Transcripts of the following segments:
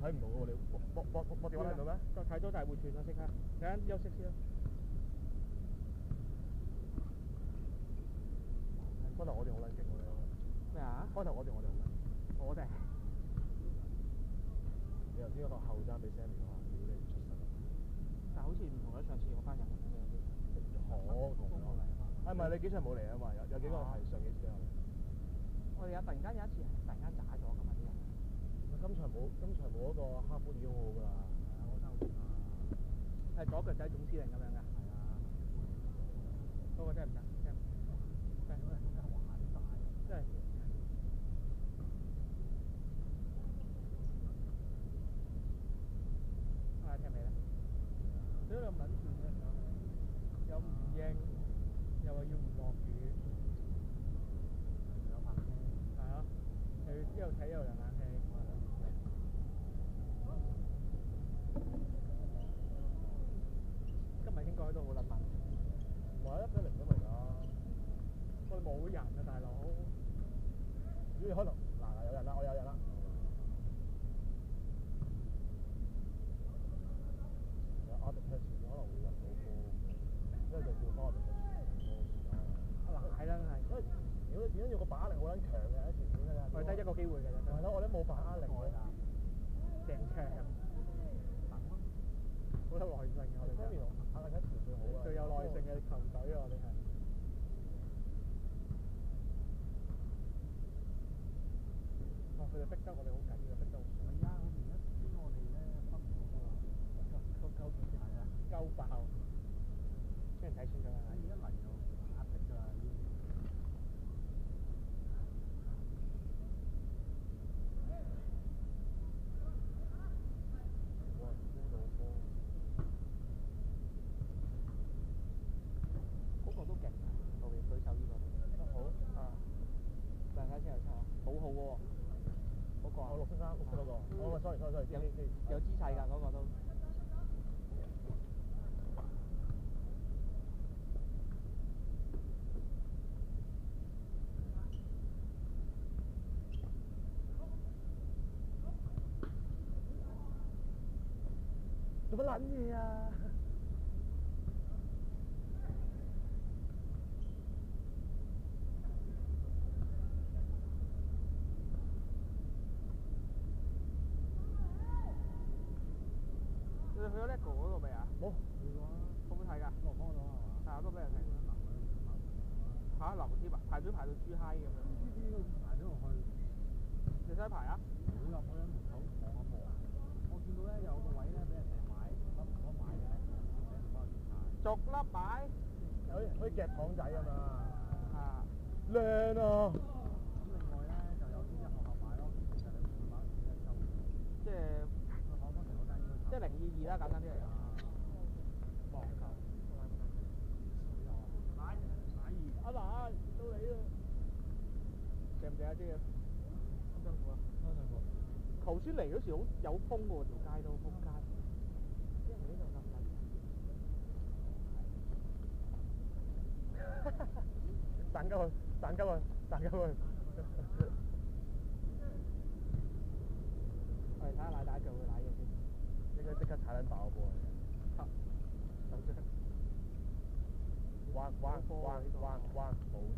睇唔到喎，你我電話睇到咩？睇到但係會斷啦，即刻。等陣休息先啦。開頭我哋好撚勁喎，咩啊？開頭我哋好撚勁。我哋。你頭先嗰個後生俾 Sammy 話，屌你唔出聲。但係好似唔同咗上次我翻日本嗰啲。好同咗。係咪你幾場冇嚟啊嘛？有幾個係上幾次啊？我哋突然間有一次突然間渣咗㗎嘛啲人。今場冇嗰個哈夫已經好好㗎啦。係啊，我真係好勁啊！係左腳仔總司令咁樣㗎。係啊。嗰個真係唔得，真係唔得。真係玩晒。真係。聽未咧？屌你咁撚串嘅，又唔應，又話要唔落雨，有拍機，係啊，又要一路睇一路涼冷氣。今日應該都好撚密。唔係1-0啫嘛而家。我哋冇人啊大佬。咦？可能嗱有人啦，我有人啦。阿迪克前可能會入到波，因為就叫翻阿迪克前波。係啦係。因為如果點解要個把握力好撚強嘅喺前面㗎咋？我哋得一個機會㗎咋。係咯，我哋冇把握力㗎。正場。好有耐性嘅我哋真係。阿迪克前最好啊。最有耐性嘅球隊啊！我哋係。哇！佢哋逼得我哋好緊要，逼得好。係啊！佢哋一逼我哋咧，分唔到喎。夠係啊！夠爆！俾人睇穿咗啦！一嚟就壓迫㗎啦！嗰個都勁啊！後邊舉手呢個都好啊！大家先有差，好好喎！嗰個啊，綠色衫嗰個，哦，sorry，有姿勢㗎嗰個都。做乜撚嘢啊？你去咗 LEGO 嗰度未啊？冇。好唔好睇㗎？落幫咗係嘛？係啊，都俾人睇。嚇流添啊！排隊排到豬閪咁樣。排咗落去。你使排啊？會入去喺門口望一望。我見到咧有個位咧俾人哋買，得唔得買嘅咧？俾人幫我檢查。逐粒買。可以夾糖仔啊嘛。啊。靚啊！咁另外咧就有啲一學校買咯，其實你會買唔一收。即係可方城嗰間應該。即係022啦，簡單啲嚟講。網購。阿爸，到你啦！正唔正啊？啲嘢？辛苦啊！辛苦。頭先嚟嗰時好有風喎，條街都撲街。因為呢度咁撚。彈鳩佢，彈鳩佢，彈鳩佢。我哋睇下奶打腳會奶嘢先。應該即刻踩撚爆波。好。手張。彎，冇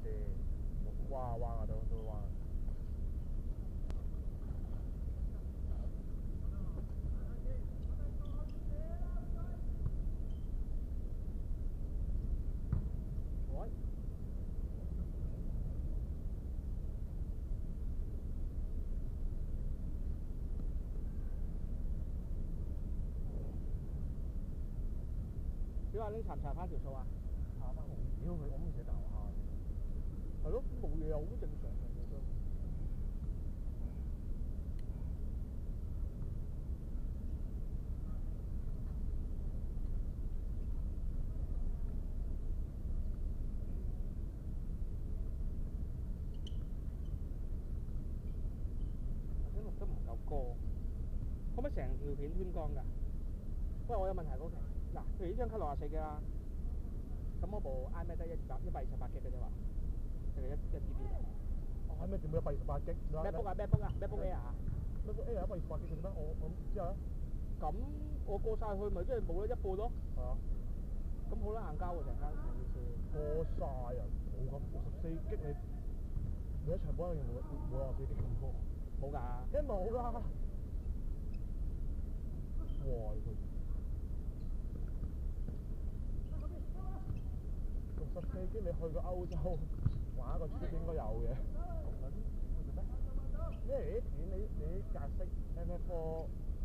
事，彎啊都彎。喂。小阿拎查唔查翻條數啊？查翻我，屌佢，我唔寫大學校。係咯，冇嘢又好正常嘅都。頭先錄得唔夠光，可唔可以成條片斷光㗎？喂，我有問題嗰期。嗱，譬如呢張卡64嘅啦，咁我部 iMac 得128G嘅啫喎，定係1TB？我 iMac 點會有128G？MacBook 啊 MacBook Air 啊。乜個 Air 128幾嘅咩？我之後咧，咁我過晒去咪即係冇咗一半咯。係啊，咁好啦，硬膠喎成件事。過晒啊！冇咁64G你一場波一定冇64G咁多。冇㗎。梗係冇啦。哇！64G你去過歐洲玩一個 trip 應該有嘅。因為啲片你啲格式 MP4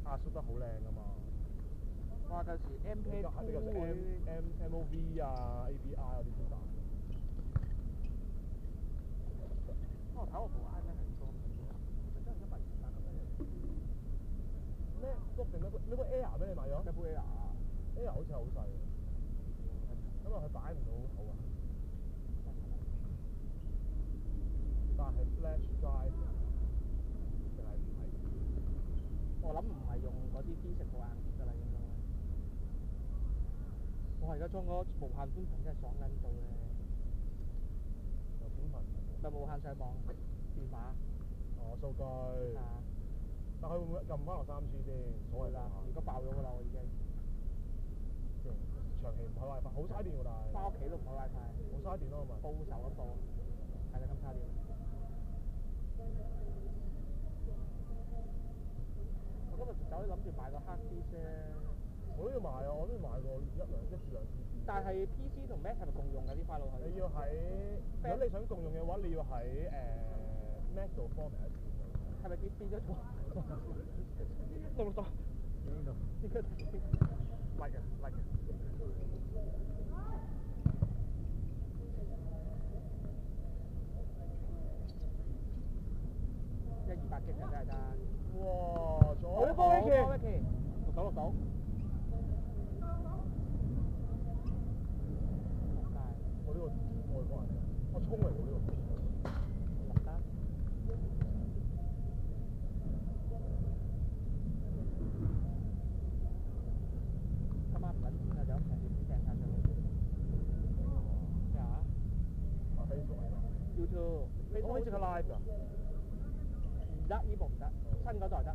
壓縮得好靚㗎嘛。哇！舊時 MP2 你舊時 MOV 啊、AVI 嗰啲先大。我睇我部 iPad 係裝真係123咁樣。咩 book 定咩 book Air 咩？你買咗？咩 book Air 好似係好細嘅，因為佢擺唔到好啊。但係 flash drive 定係唔係？我諗唔係用嗰啲 physical 硬碟㗎啦，應該。我而家裝嗰無限寬頻真係爽撚到咧。有寬頻。咪無限上網電話。哦，數據。啊。但佢會唔會撳翻落3G 先？所謂啦。如果爆咗㗎啦，我已經。長期唔開 WiFi，好嘥電喎，但係。翻屋企都唔開 WiFi。好嘥電咯，咪。報仇咁報，係啦，咁差電。我今日走去諗住買個黑 disc 啫。我都要買啊！我都要買個1至2 TB。但係 PC 同 Mac 係咪共用㗎啲 file 係？你要喺，如果你想共用嘅話，你要喺Mac 度 format 一次。係咪變咗做？6多。邊度？應該甩嘅。128G 就真係得。哇！好多 Wiki。錄到。我呢個外國人嚟㗎，我衝嚟喎呢個。落單。今晚唔揾錢啊，就咁成條片掟晒上去。咩啊？Facebook 嚟㗎。YouTube。你可以即刻 live 㗎？唔得，呢部唔得，新嗰代得。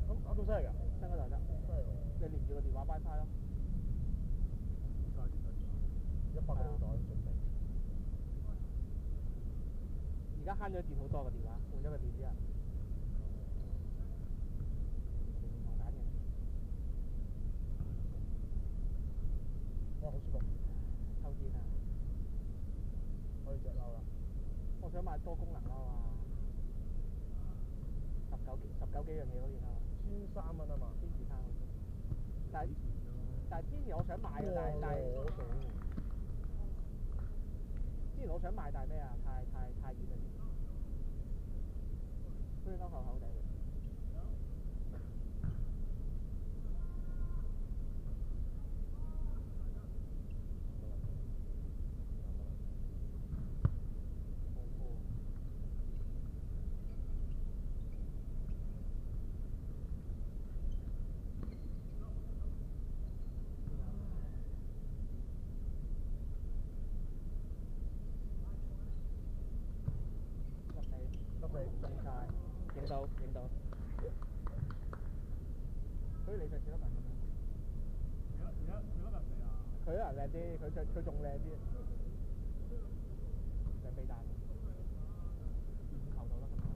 咁犀利㗎？新嗰代得。犀利喎！你連住個電話 WiFi 咯。100個腦袋準備。而家慳咗電好多個電話，換咗個電之後。唔同揀嘅。哇！好舒服。抽煙啊！可以着褸啦。我想買多功能褸啊！19幾樣嘢嗰件褸。1300蚊啊嘛。天使衫好似。但係天使我想買嘅，但係之前我想買，但係咩啊？太熱啦！所以都厚厚地嘅。影到。所以你就似得文咁樣。而家人哋啊？佢啊靚啲，佢仲靚啲。兩臂彈。5球到啦，今日。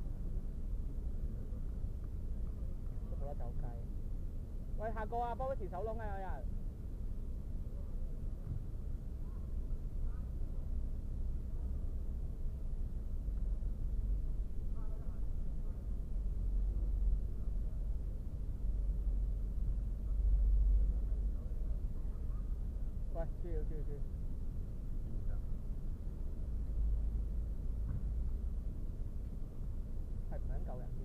都冇得走雞。喂，下個啊，幫佢持手窿啊，有人。喂，知。係唔肯救人添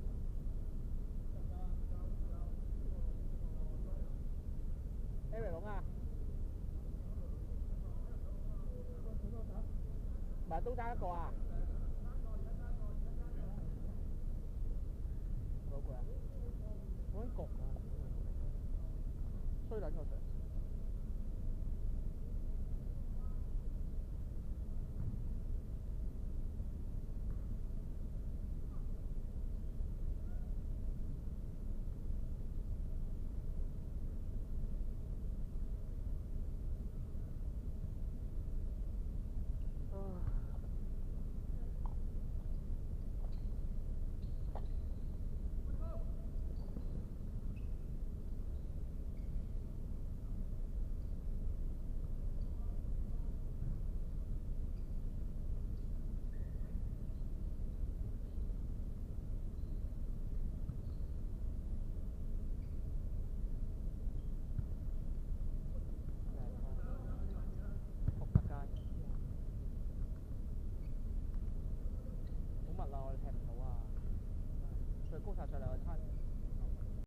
？Eric 龍啊！唔係都爭一個啊！好攰啊！好撚焗啊！衰撚個上。拍上嚟我睇。